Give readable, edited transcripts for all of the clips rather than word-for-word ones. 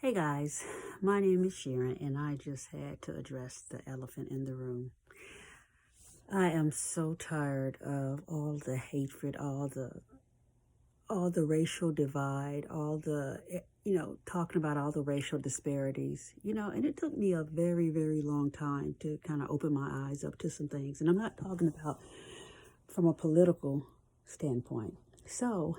Hey guys, my name is Sharon and I just had to address the elephant in the room. I am so tired of all the hatred, all the racial divide, all the talking about all the racial disparities, and it took me a very, very long time to kind of open my eyes up to some things. And I'm not talking about from a political standpoint. So,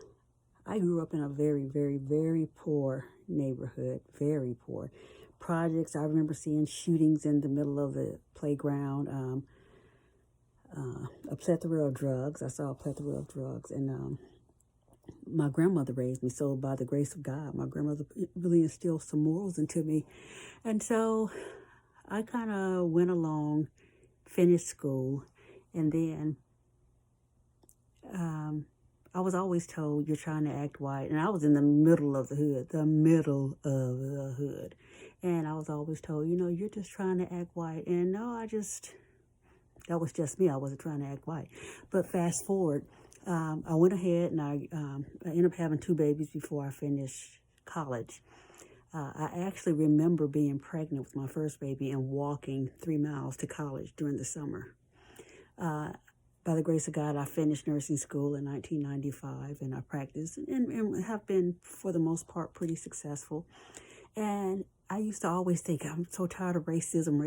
I grew up in a very, very, very poor neighborhood, very poor. Projects, I remember seeing shootings in the middle of the playground, a plethora of drugs. I saw a plethora of drugs. And my grandmother raised me, so by the grace of God, my grandmother really instilled some morals into me. And so I kind of went along, finished school, and then I was always told you're trying to act white. And I was in the middle of the hood, And I was always told, you're just trying to act white. And no, that was just me. I wasn't trying to act white. But fast forward, I went ahead and I ended up having 2 babies before I finished college. I actually remember being pregnant with my first baby and walking 3 miles to college during the summer. By the grace of God, I finished nursing school in 1995, and I practiced and have been, for the most part, pretty successful. And I used to always think, I'm so tired of racism.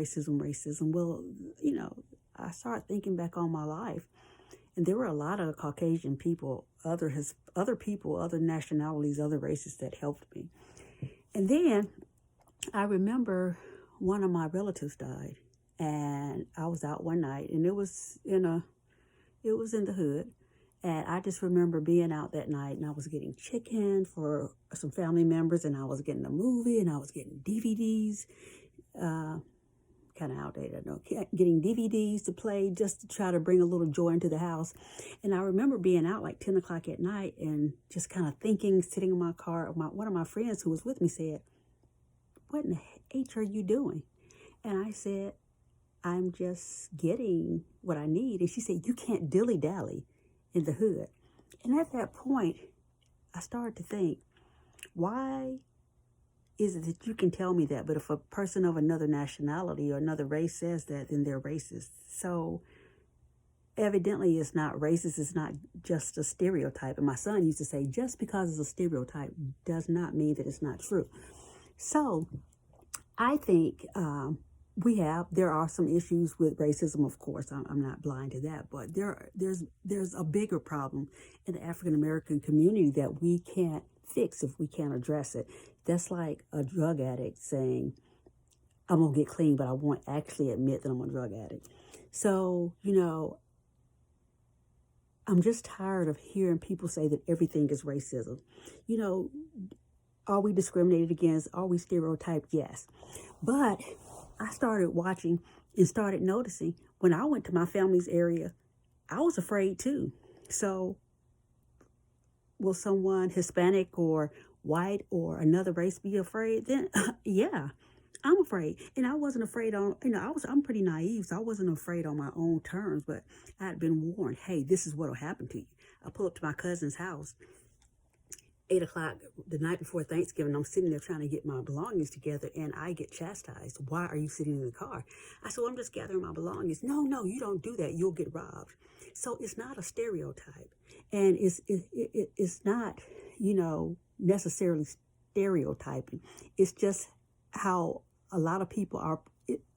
Well, I started thinking back on my life, and there were a lot of Caucasian people, other people, other nationalities, other races that helped me. And then I remember one of my relatives died, and I was out one night, and it was in the hood. And I just remember being out that night, and I was getting chicken for some family members, and I was getting a movie, and I was getting DVDs, kind of outdated, I know, getting DVDs to play just to try to bring a little joy into the house. And I remember being out like 10 o'clock at night and just kind of thinking, sitting in my car, one of my friends who was with me said, "What in the H are you doing?" And I said, "I'm just getting what I need." And she said, "You can't dilly-dally in the hood." And at that point, I started to think, why is it that you can tell me that, but if a person of another nationality or another race says that, then they're racist? So evidently it's not racist. It's not just a stereotype. And my son used to say, just because it's a stereotype does not mean that it's not true. So I think there are some issues with racism, of course. I'm not blind to that, but there's a bigger problem in the African American community that we can't fix if we can't address it. That's like a drug addict saying, "I'm gonna get clean," but I won't actually admit that I'm a drug addict. So, I'm just tired of hearing people say that everything is racism. Are we discriminated against? Are we stereotyped? Yes. But I started watching and started noticing when I went to my family's area, I was afraid too. So will someone Hispanic or white or another race be afraid? Then yeah, I'm afraid. And I wasn't afraid I'm pretty naive, so I wasn't afraid on my own terms, but I had been warned, hey, this is what will happen to you. I pull up to my cousin's house, 8 o'clock the night before Thanksgiving. I'm sitting there trying to get my belongings together, and I get chastised. "Why are you sitting in the car?" I said, "Well, I'm just gathering my belongings." "No, you don't do that. You'll get robbed." So it's not a stereotype, and it's not, necessarily stereotyping. It's just how a lot of people are.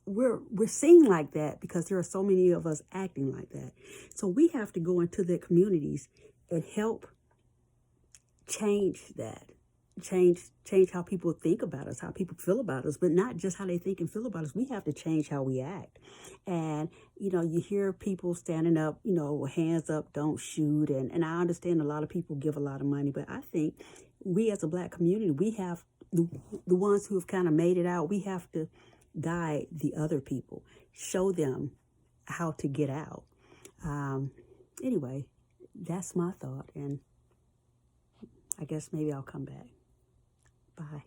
We're seeing like that because there are so many of us acting like that. So we have to go into the communities and help change that, change how people think about us, how people feel about us, but not just how they think and feel about us. We have to change how we act. And you hear people standing up, hands up, don't shoot. And I understand a lot of people give a lot of money, but I think we as a Black community, we have the ones who have kind of made it out, we have to guide the other people, show them how to get out. Anyway, that's my thought, and I guess maybe I'll come back. Bye.